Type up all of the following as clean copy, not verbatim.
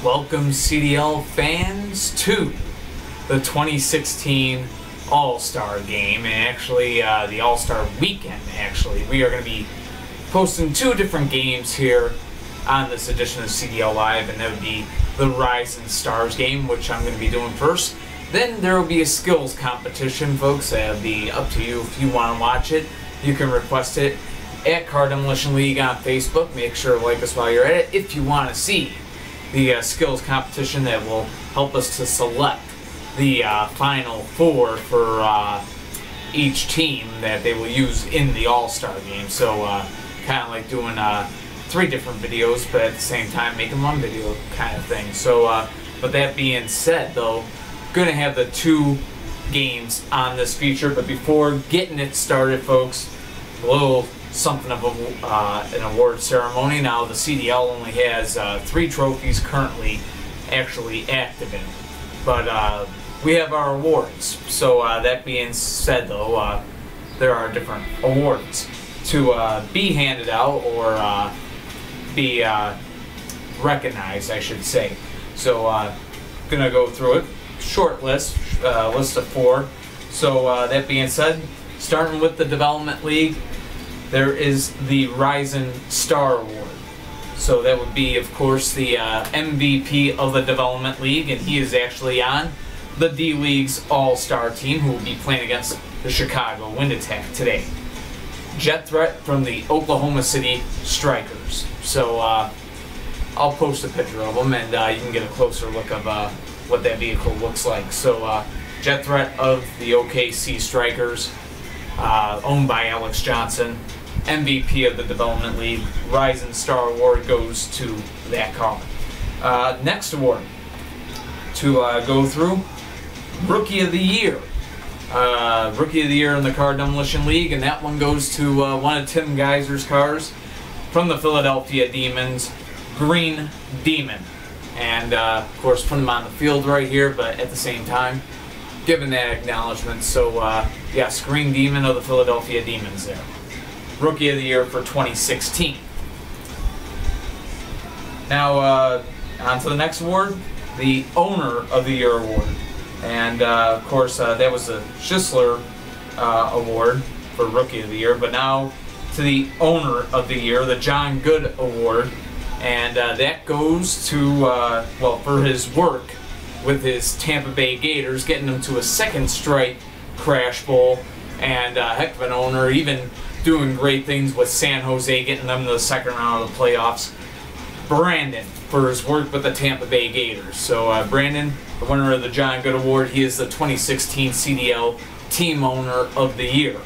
Welcome CDL fans to the 2016 All Star Game, and actually the All Star Weekend. Actually, we are going to be posting two different games here on this edition of CDL Live, and that would be the Rising Stars game, which I'm going to be doing first. Then there will be a skills competition, folks. That'll be up to you if you want to watch it. You can request it at Car Demolition League on Facebook. Make sure to like us while you're at it if you want to see the skills competition that will help us to select the final four for each team that they will use in the All-Star game. So kind of like doing three different videos, but at the same time making one video kind of thing. So but that being said, though, gonna have the two games on this feature. But before getting it started, folks, a little something of an award ceremony. Now the CDL only has 3 trophies currently actually active in it, but we have our awards. So that being said, though, there are different awards to be handed out or be recognized, I should say. So gonna go through it. Short list of 4. So that being said, starting with the Development League, there is the Rising Star Award. So that would be, of course, the MVP of the Development League, and he is actually on the D-League's All-Star team, who will be playing against the Chicago Wind Attack today. Jet Threat from the Oklahoma City Strikers. So I'll post a picture of them, and you can get a closer look of what that vehicle looks like. So Jet Threat of the OKC Strikers, owned by Alex Johnson, MVP of the Development League. Rising Star Award goes to that car. Next award to go through, Rookie of the Year. Rookie of the Year in the Car Demolition League, and that one goes to one of Tim Geiser's cars from the Philadelphia Demons, Green Demon. And of course put him on the field right here, but at the same time given that acknowledgement. So yes, Green Demon of the Philadelphia Demons there. Rookie of the Year for 2016. Now on to the next award, the Owner of the Year award. And of course that was the Schisler award for Rookie of the Year, but now to the Owner of the Year, the John Good award. And that goes to, well, for his work with his Tampa Bay Gators, getting them to a second straight Crash Bowl, and heck of an owner, even doing great things with San Jose, getting them to the second round of the playoffs. Brandon, for his work with the Tampa Bay Gators. So Brandon, the winner of the John Good Award, he is the 2016 CDL Team Owner of the Year.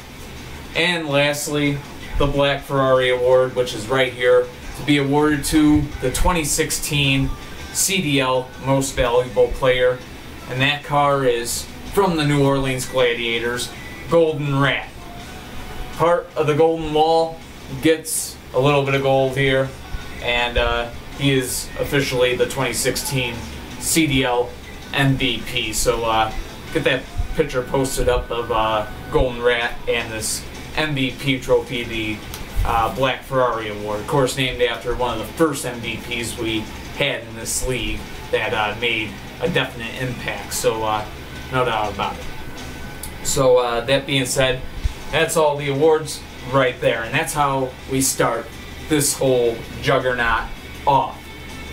And lastly, the Black Ferrari Award, which is right here, to be awarded to the 2016 CDL Most Valuable Player, and that car is from the New Orleans Gladiators, Golden Rat. Part of the Golden Wall gets a little bit of gold here, and he is officially the 2016 CDL MVP. So get that picture posted up of Golden Rat and this MVP trophy, the Black Ferrari Award, of course named after one of the first MVPs we had in this league that made a definite impact. So no doubt about it. So that being said, that's all the awards right there, and that's how we start this whole juggernaut off.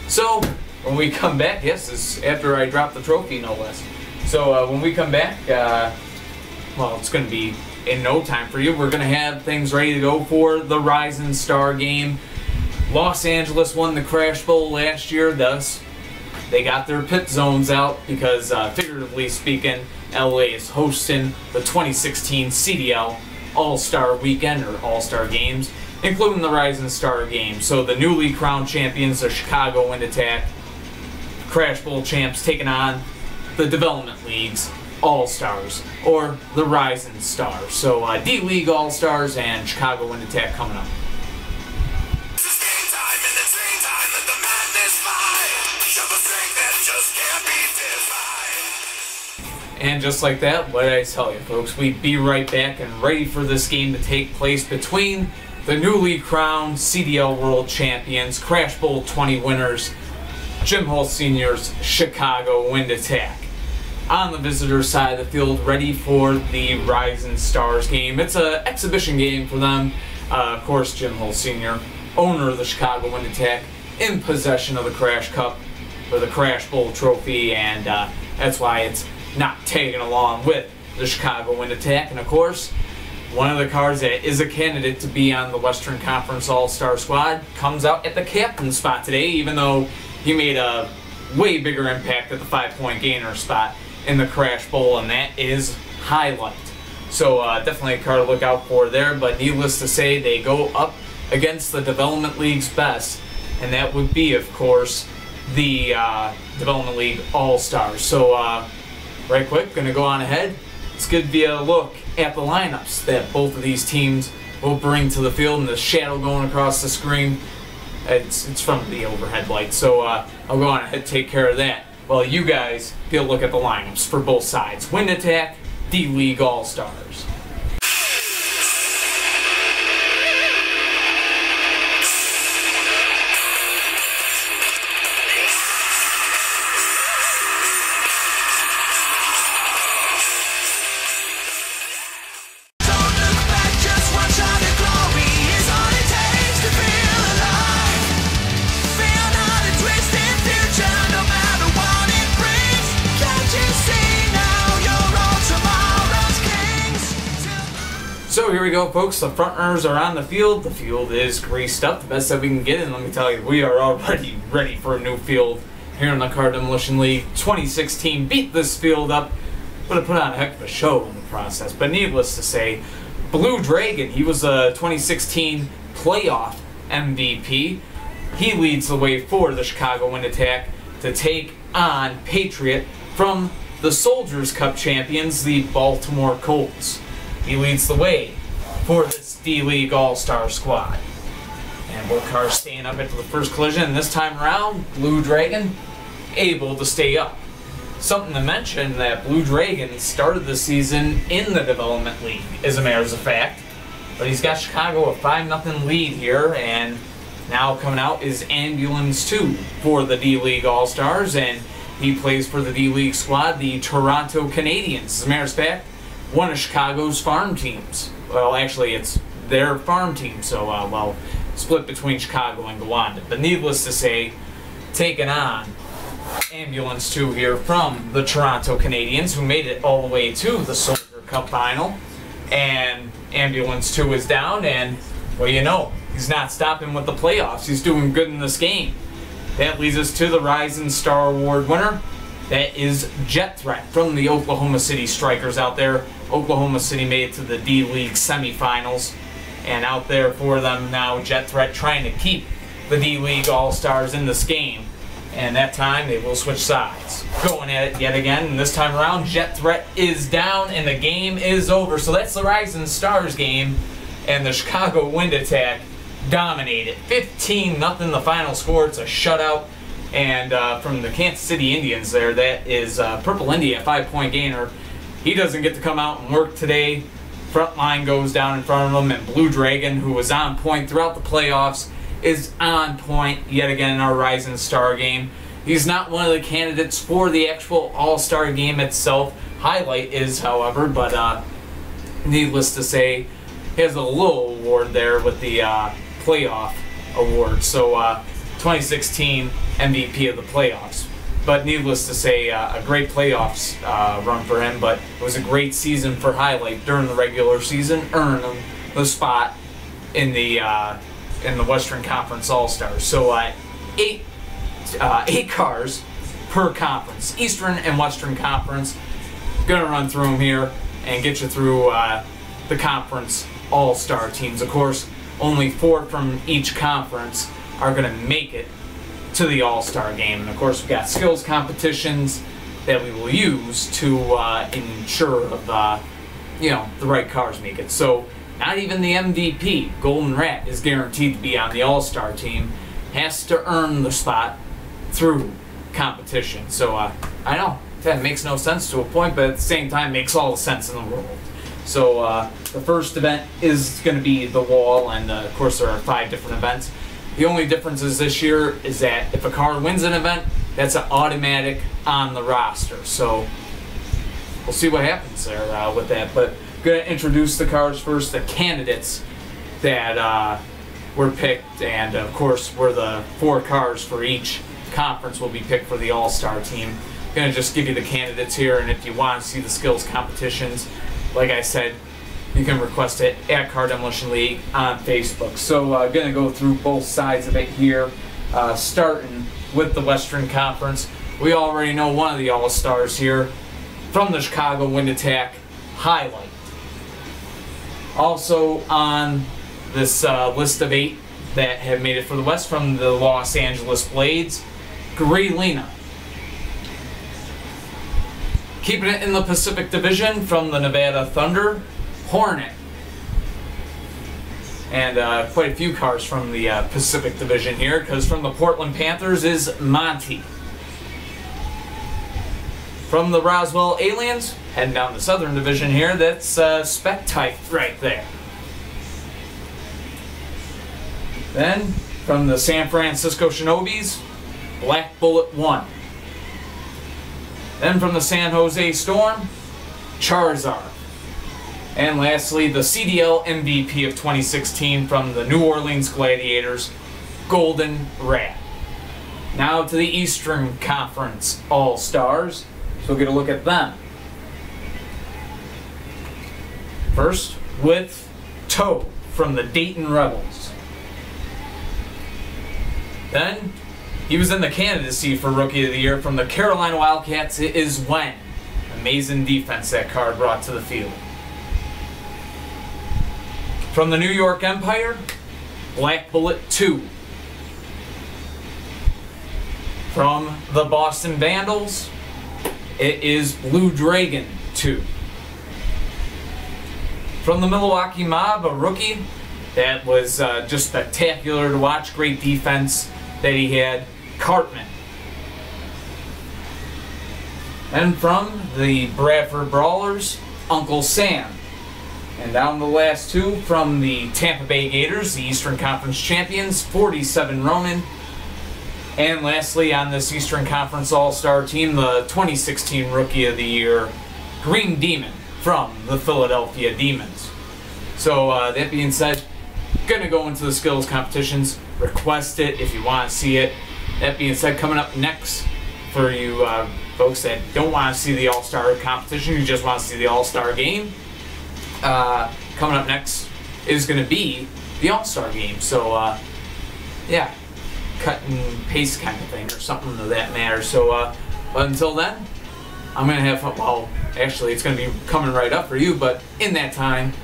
So when we come back, yes, this is after I drop the trophy, no less. So when we come back, well, it's going to be in no time for you. We're going to have things ready to go for the Rising Star game. Los Angeles won the Crash Bowl last year, thus they got their pit zones out because, figuratively speaking, LA is hosting the 2016 CDL All Star Weekend, or All Star Games, including the Rising Star game. So the newly crowned champions, the Chicago Wind Attack, Crash Bowl champs, taking on the Development League's All-Stars, or the Rising Stars. So D-League All-Stars and Chicago Wind Attack coming up. And just like that, what did I tell you, folks? We'd be right back and ready for this game to take place between the newly crowned CDL World Champions, Crash Bowl 20 winners, Jim Hall Sr.'s Chicago Wind Attack. On the visitor side of the field, ready for the Rising Stars game. It's an exhibition game for them. Of course, Jim Hall Sr., owner of the Chicago Wind Attack, in possession of the Crash Cup, or the Crash Bowl trophy, and that's why it's not tagging along with the Chicago Wind Attack. And of course, one of the cars that is a candidate to be on the Western Conference All-Star squad comes out at the captain spot today, even though he made a way bigger impact at the 5-point gainer spot in the Crash Bowl, and that is Highlight. So definitely a car to look out for there, but needless to say, they go up against the Development League's best, and that would be, of course, the Development League All-Stars. So right quick, going to go on ahead. Let's give you a look at the lineups that both of these teams will bring to the field, and the shadow going across the screen, it's from the overhead light. So I'll go on ahead and take care of that while you guys get a look at the lineups for both sides. Wind Attack, D-League All-Stars. So here we go, folks. The front runners are on the field. The field is greased up, the best that we can get, and let me tell you, we are already ready for a new field here in the Car Demolition League. 2016 beat this field up, but it put on a heck of a show in the process. But needless to say, Blue Dragon, he was a 2016 playoff MVP. He leads the way for the Chicago Wind Attack to take on Patriot from the Soldiers Cup champions, the Baltimore Colts. He leads the way for this D-League All-Star squad. And both cars staying up into the first collision, and this time around, Blue Dragon able to stay up. Something to mention that Blue Dragon started the season in the Development League, as a matter of fact. But he's got Chicago a 5-0 lead here, and now coming out is Ambulance 2 for the D-League All-Stars, and he plays for the D-League squad, the Toronto Canadiens. As a matter of fact, one of Chicago's farm teams. Well, actually, it's their farm team, so, well, split between Chicago and Gowanda. But needless to say, taking on Ambulance 2 here from the Toronto Canadiens, who made it all the way to the Soldier Cup final. And Ambulance 2 is down, and, well, you know, he's not stopping with the playoffs. He's doing good in this game. That leads us to the Rising Star Award winner. That is Jet Threat from the Oklahoma City Strikers out there. Oklahoma City made it to the D-League semifinals. And out there for them now, Jet Threat trying to keep the D-League All-Stars in this game. And that time, they will switch sides. Going at it yet again, and this time around, Jet Threat is down, and the game is over. So that's the Rising Stars game, and the Chicago Wind Attack dominated. 15-0 the final score. It's a shutout. And from the Kansas City Indians there, that is Purple Indy, a 5-point gainer. He doesn't get to come out and work today. Front line goes down in front of him, and Blue Dragon, who was on point throughout the playoffs, is on point yet again in our Rising Star game. He's not one of the candidates for the actual All-Star game itself. Highlight is, however, but needless to say, he has a little award there with the playoff award. So 2016 MVP of the playoffs. But needless to say, a great playoffs run for him, but it was a great season for Highlight during the regular season, earning him the spot in the Western Conference All-Stars. So eight cars per conference, Eastern and Western Conference. Gonna run through them here and get you through the conference All-Star teams. Of course, only 4 from each conference are gonna make it to the All-Star game. And of course, we've got skills competitions that we will use to ensure of the right cars make it. So not even the MVP, Golden Rat, is guaranteed to be on the All-Star team. Has to earn the spot through competition. So I know that makes no sense to a point, but at the same time makes all the sense in the world. So the first event is going to be the wall, and of course there are 5 different events. The only difference is this year is that if a car wins an event, that's an automatic on the roster. So we'll see what happens there with that. But I'm going to introduce the cars first, the candidates that were picked, and of course were the 4 cars for each conference will be picked for the All-Star team. I'm going to just give you the candidates here, and if you want to see the skills competitions, like I said, you can request it at Car Demolition League on Facebook. So I'm going to go through both sides of it here, starting with the Western Conference. We already know one of the All-Stars here from the Chicago Wind Attack, Highlight. Also on this list of 8 that have made it for the West from the Los Angeles Blades, Greelina. Keeping it in the Pacific Division from the Nevada Thunder, Hornet. And quite a few cars from the Pacific Division here, because from the Portland Panthers is Monty. From the Roswell Aliens, heading down the Southern Division here, that's Spectite right there. Then, from the San Francisco Shinobis, Black Bullet 1. Then from the San Jose Storm, Charizard. And lastly, the CDL MVP of 2016 from the New Orleans Gladiators, Golden Rat. Now to the Eastern Conference All-Stars. So we'll get a look at them. First, with Toe from the Dayton Rebels. Then, he was in the candidacy for Rookie of the Year from the Carolina Wildcats. It is Wen. Amazing defense that card brought to the field. From the New York Empire, Black Bullet 2. From the Boston Vandals, it is Blue Dragon 2. From the Milwaukee Mob, a rookie that was just spectacular to watch. Great defense that he had, Cartman. And from the Bradford Brawlers, Uncle Sam. And down the last 2 from the Tampa Bay Gators, the Eastern Conference champions, 47 Ronan. And lastly, on this Eastern Conference All-Star team, the 2016 Rookie of the Year, Green Demon from the Philadelphia Demons. So that being said, gonna go into the skills competitions. Request it if you want to see it. That being said, coming up next for you folks that don't want to see the All-Star competition, you just want to see the All-Star game. Coming up next is going to be the All-Star game. So, yeah, cut and paste kind of thing or something of that matter. So, but until then, I'm going to have, well, actually it's going to be coming right up for you, but in that time,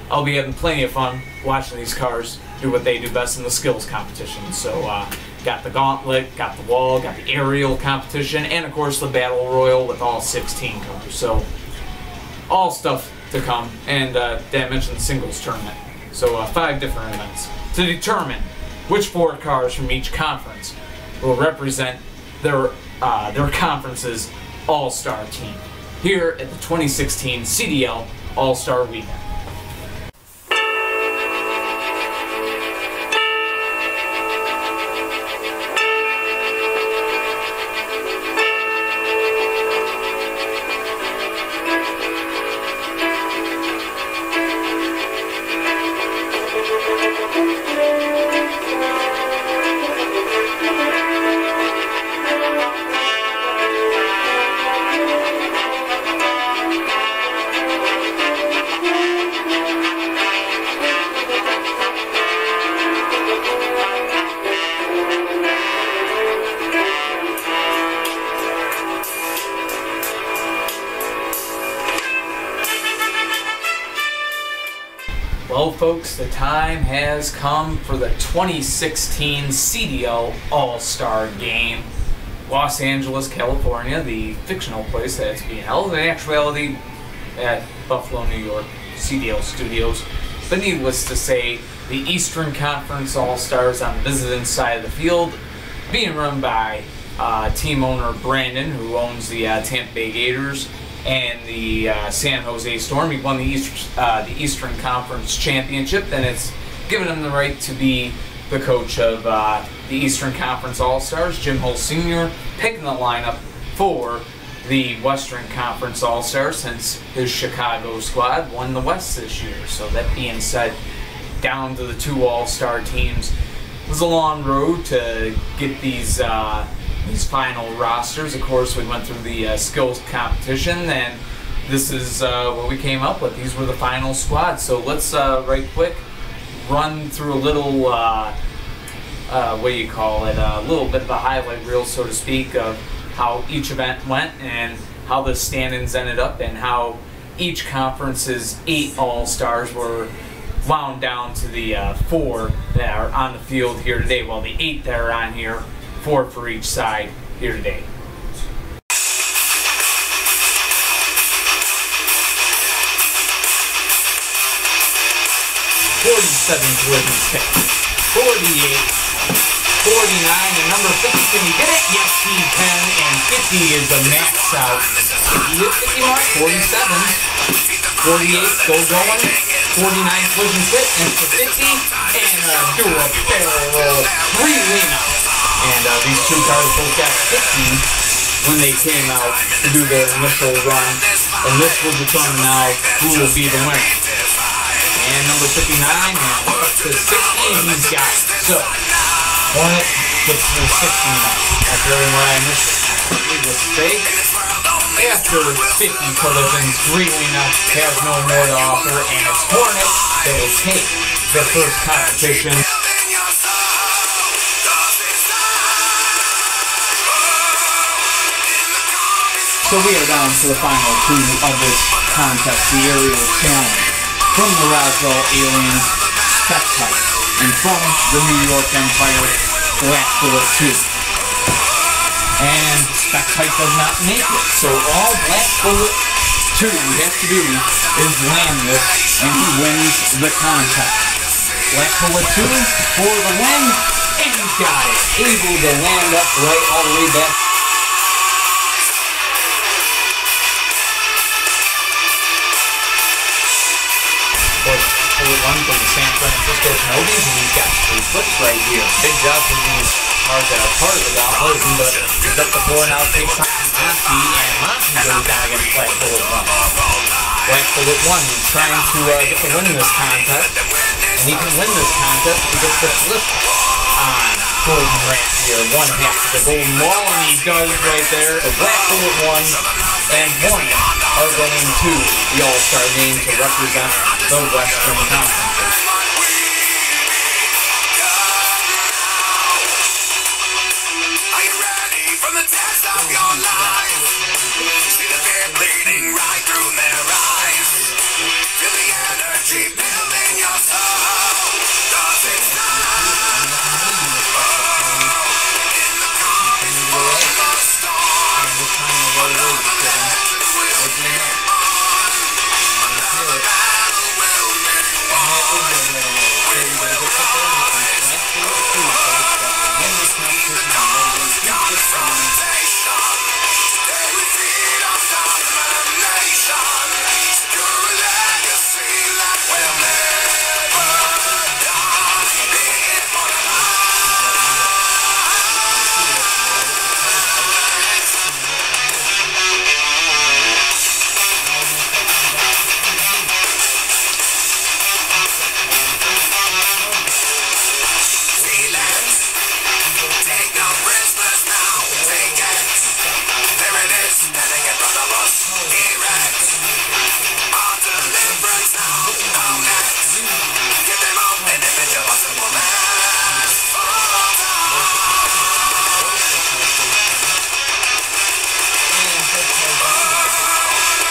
I'll be having plenty of fun watching these cars do what they do best in the skills competition. So, got the gauntlet, got the wall, got the aerial competition, and of course the battle royal with all 16 cars. So, all stuff to come, and did I mention the singles tournament? So 5 different events to determine which 4 cars from each conference will represent their conference's all-star team here at the 2016 CDL All Star Weekend. Well, folks, the time has come for the 2016 CDL All-Star Game. Los Angeles, California, the fictional place that it's being held, in actuality at Buffalo, New York, CDL Studios. But needless to say, the Eastern Conference All-Stars on the visiting side of the field, being run by team owner Brandon, who owns the Tampa Bay Gators and the San Jose Storm. He won the Eastern Conference Championship, and it's given him the right to be the coach of the Eastern Conference All-Stars, Jim Hull Sr., picking the lineup for the Western Conference All-Stars since his Chicago squad won the West this year. So that being said, down to the 2 All-Star teams. It was a long road to get these final rosters. Of course, we went through the skills competition, and this is what we came up with. These were the final squads. So let's right quick run through a little what do you call it? A little bit of a highlight reel, so to speak, of how each event went and how the standings ended up, and how each conference's 8 All-Stars were wound down to the 4 that are on the field here today. Well, the 8 that are on here, 4 for each side here today. 47 Jordan's pick. 48. 49, and number 50, can he get it? Yes, he can, and 50 is a max out. If he hits 50 mark, 47. 48, still going. 49, collision fit, and for 50, and do a barrel roll. 3 win out. And these 2 cars both got 50 when they came out to do their initial run, and this will determine now who will be the winner. And number 59, and up to 60, he's got it. So, Hornet gets to 60 now. After where I missed it. Mistake. After 50 collisions, Greenwina has no more to offer, and it's Hornet that will take the first competition. So we are down to the final 2 of this contest, the aerial challenge. From the Roswell Aliens, Spec Type, and from the New York Empire, Black Bullet 2. And Spec Type does not make it, so all Black Bullet 2 has to do is land this, and he wins the contest. Black Bullet 2 for the win, and he got it. Able to land up right all the way back. One from the San Francisco Coyotes, and he's got 3 flips right here. Big job for these cars that are part of the downloading, but he's up the floor now, takes time to Monty, and Monty goes down against Black Bullet 1. Black Bullet 1, he's trying to get the win in this contest, and he can win this contest if he gets the flip on Golden Rat here, 1 half of the Golden Wall, and he does right there. So Black Bullet 1 and Hornet are going to the All-Star game to represent the Western Conference. Are you ready for the test of your life? See the fear bleeding right through their eyes. Feel the energy building your soul. 'Cause it's time. In the coming for the storm. Another legend will be born. Another battle will be won. We will rise. In the commons confrontation. They will feed on domination. Secure a legacy that will never die. Be it for the take no prisoners now, take it. There it is, standing in front of us, erect. Our deliverance now, own it. Give them all individual simpleness. For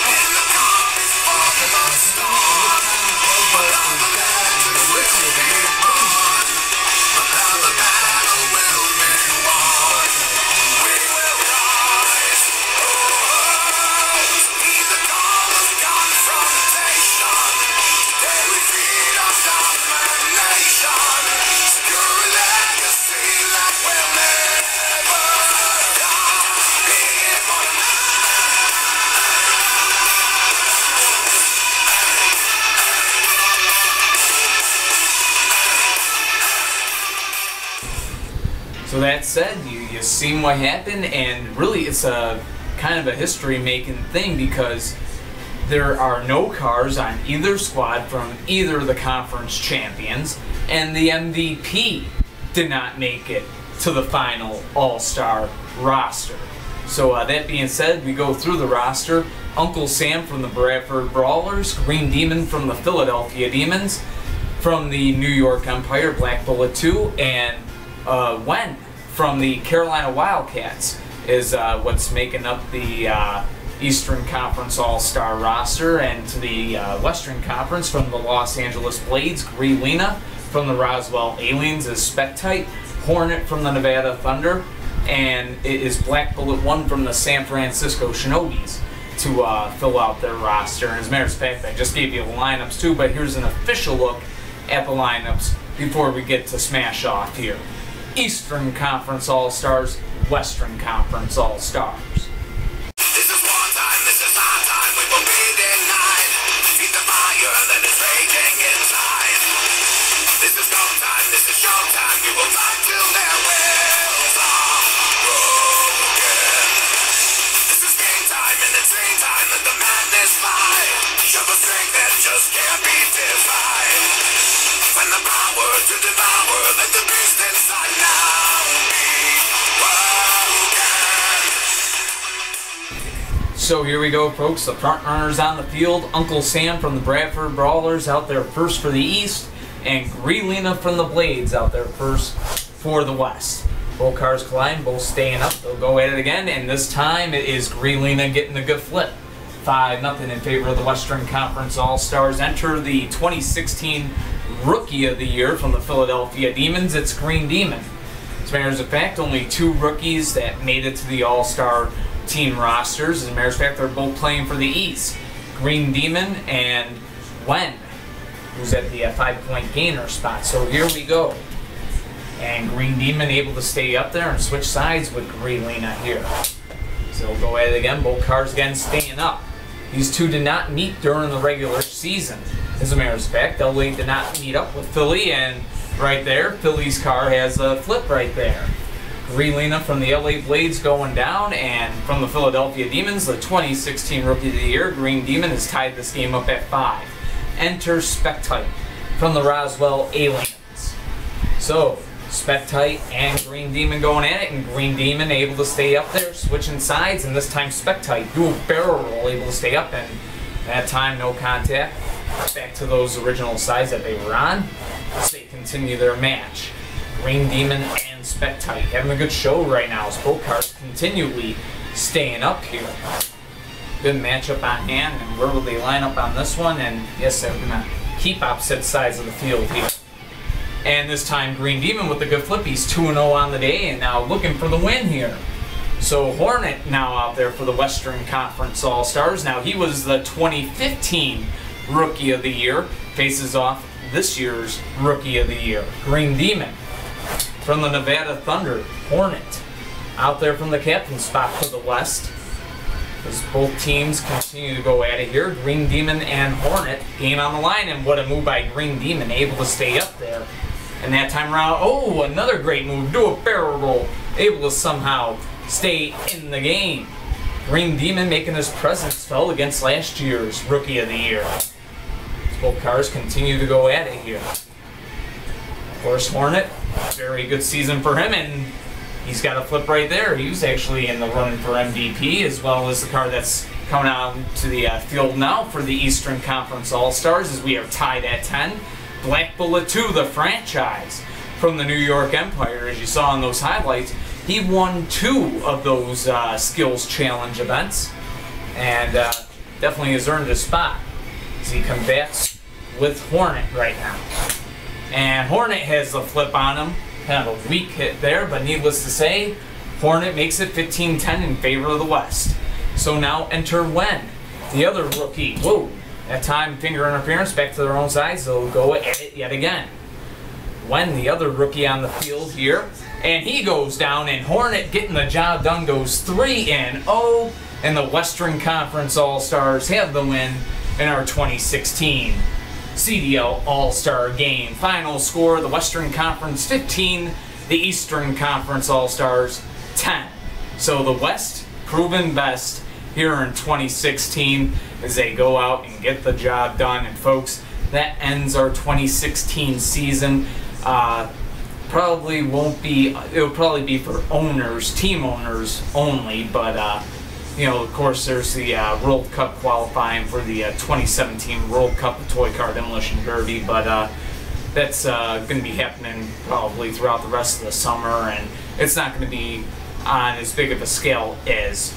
in the coming for the storm. Another legend will be born. Another battle will be won. We will rise. So that said, you seen what happened, and really it's a kind of a history-making thing because there are no cars on either squad from either of the conference champions, and the MVP did not make it to the final All-Star roster. So that being said, we go through the roster. Uncle Sam from the Bradford Brawlers, Green Demon from the Philadelphia Demons, from the New York Empire, Black Bullet 2, and Wen from the Carolina Wildcats is what's making up the Eastern Conference All-Star roster. And to the Western Conference, from the Los Angeles Blades, Greelina from the Roswell Aliens is Spectite, Hornet from the Nevada Thunder, and it is Black Bullet 1 from the San Francisco Shinobis to fill out their roster. And as a matter of fact, I just gave you the lineups too, but here's an official look at the lineups before we get to smash off here. Eastern Conference All-Stars, Western Conference All-Stars. This is wartime, this is our time, we will be denied. Feed the fire that is raging inside. This is no time, this is showtime, we will fight till their wills are broken. This is game time and it's game time, let the madness fly. Show the strength that just can't be defied. Find the power to devour, let the beast inside now be broken. So here we go, folks. The front runners on the field. Uncle Sam from the Bradford Brawlers out there first for the East, and Greelina from the Blades out there first for the West. Both cars collide, both staying up. They'll go at it again, and this time it is Greelina getting a good flip. 5-0 in favor of the Western Conference All-Stars. Enter the 2016 Rookie of the Year from the Philadelphia Demons. It's Green Demon. As a matter of fact, only 2 rookies that made it to the All-Star team rosters. As a matter of fact, they're both playing for the East. Green Demon and Wen, who's at the 5-point gainer spot. So here we go. And Green Demon able to stay up there and switch sides with Greelina here. So we'll go at it again. Both cars again staying up. These two did not meet during the regular season. As a matter of fact, LA did not meet up with Philly, and right there, Philly's car has a flip right there. Greelina from the LA Blades going down, and from the Philadelphia Demons, the 2016 Rookie of the Year, Green Demon has tied this game up at 5. Enter Spectite from the Roswell Aliens. So, Spectite and Green Demon going at it, and Green Demon able to stay up there, switching sides, and this time Spectite dual barrel roll able to stay up, and that time no contact. Back to those original sides that they were on as they continue their match. Green Demon and Spectite having a good show right now as both cars continually staying up here. Good matchup on hand, and where will they line up on this one? And yes, they're going to keep opposite sides of the field here. And this time Green Demon with the good flip. He's 2-0 on the day and now looking for the win here. So Hornet now out there for the Western Conference All-Stars. Now he was the 2015 Rookie of the Year. Faces off this year's Rookie of the Year, Green Demon. From the Nevada Thunder, Hornet. Out there from the captain spot for the West. As both teams continue to go at it here. Green Demon and Hornet, game on the line, and what a move by Green Demon, able to stay up there. And that time around, oh, another great move, do a barrel roll, able to somehow stay in the game. Green Demon making his presence felt against last year's Rookie of the Year. Both cars continue to go at it here. Of course, Hornet, very good season for him, and he's got a flip right there. He was actually in the running for MVP, as well as the car that's coming out to the field now for the Eastern Conference All-Stars, as we are tied at 10. Black Bullet 2, the franchise from the New York Empire, as you saw in those highlights. He won 2 of those skills challenge events, and definitely has earned a spot as he combats with Hornet right now. And Hornet has the flip on him. Kind of a weak hit there, but needless to say, Hornet makes it 15-10 in favor of the West. So now enter Wen, the other rookie. Whoa, that time finger interference back to their own sides. They'll go at it yet again. Wen, the other rookie on the field here, and he goes down, and Hornet getting the job done goes 3-0, and the Western Conference All-Stars have the win in our 2016 CDL All Star Game. Final score: the Western Conference 15 the Eastern Conference All-Stars, 10. So the West proven best here in 2016 as they go out and get the job done. And folks, that ends our 2016 season. Probably won't be, it'll probably be for owners, team owners only, but you know, of course there's the World Cup qualifying for the 2017 World Cup Toy Car Demolition Derby, but that's going to be happening probably throughout the rest of the summer, and it's not going to be on as big of a scale as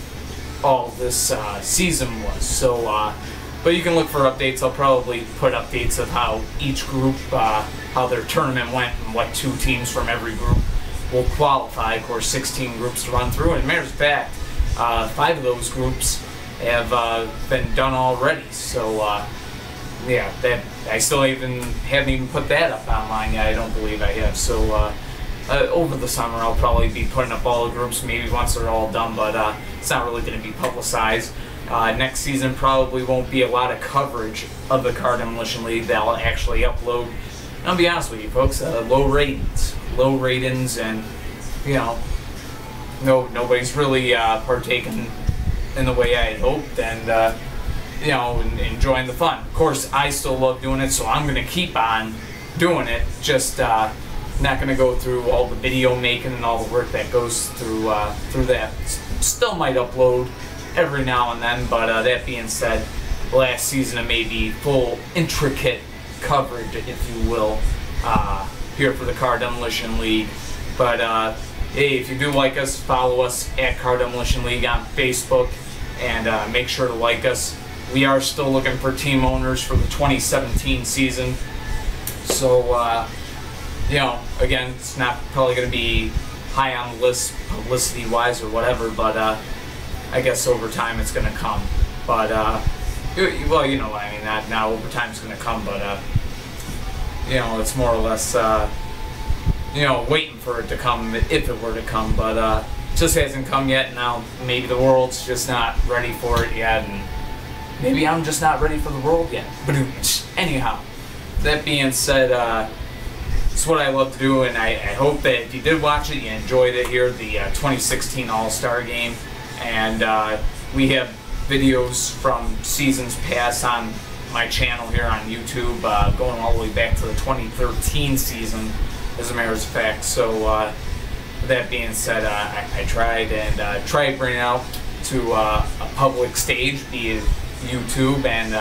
all this season was. So, but you can look for updates. I'll probably put updates of how each group, how their tournament went, and what 2 teams from every group will qualify. Of course, 16 groups to run through, and matter of fact, 5 of those groups have been done already. So, yeah, that I still haven't even put that up online yet. I don't believe I have. So, over the summer, I'll probably be putting up all the groups, maybe once they're all done, but it's not really going to be publicized. Next season probably won't be a lot of coverage of the Car Demolition League that I'll actually upload. And I'll be honest with you, folks, low ratings, and you know, nobody's really partaking in the way I had hoped, and you know, enjoying the fun. Of course, I still love doing it, so I'm going to keep on doing it. Just not going to go through all the video making and all the work that goes through that. Still might upload every now and then, but that being said, last season it may be full, intricate coverage, if you will, here for the Car Demolition League. But hey, if you do like us, follow us at Car Demolition League on Facebook, and make sure to like us. We are still looking for team owners for the 2017 season. So, you know, again, it's not probably going to be high on the list publicity-wise or whatever, but I guess over time it's going to come. But, well, you know what I mean, not over time it's going to come, but, you know, it's more or less, you know, waiting for it to come if it were to come, but it just hasn't come yet. Now maybe the world's just not ready for it yet, and maybe I'm just not ready for the world yet. But anyhow, that being said, it's what I love to do, and I hope that if you did watch it, you enjoyed it here, the 2016 All-Star Game. And we have videos from seasons past on my channel here on YouTube, going all the way back to the 2013 season, as a matter of fact. So, with that being said, I tried bringing it out to a public stage, be it YouTube, and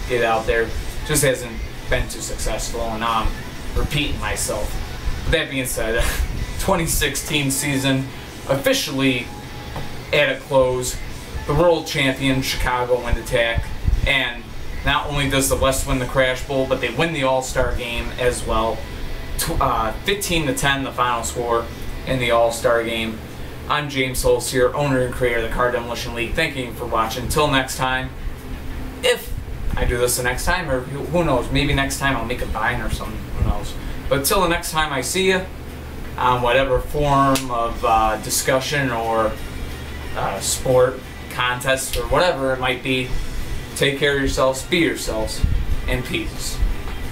get it out there. Just hasn't been too successful, and now I'm repeating myself. With that being said, 2016 season officially at a close. The world champion Chicago win attack, and not only does the West win the Crash Bowl, but they win the All-Star Game as well. 15-10 the final score in the All-Star Game. I'm James Holtz here, owner and creator of the Car Demolition League. Thank you for watching. Until next time, if I do this the next time, or who knows, maybe next time I'll make a vine or something, who knows. But till the next time I see you, on whatever form of discussion or sport, contest, or whatever it might be, take care of yourselves, be yourselves, and peace.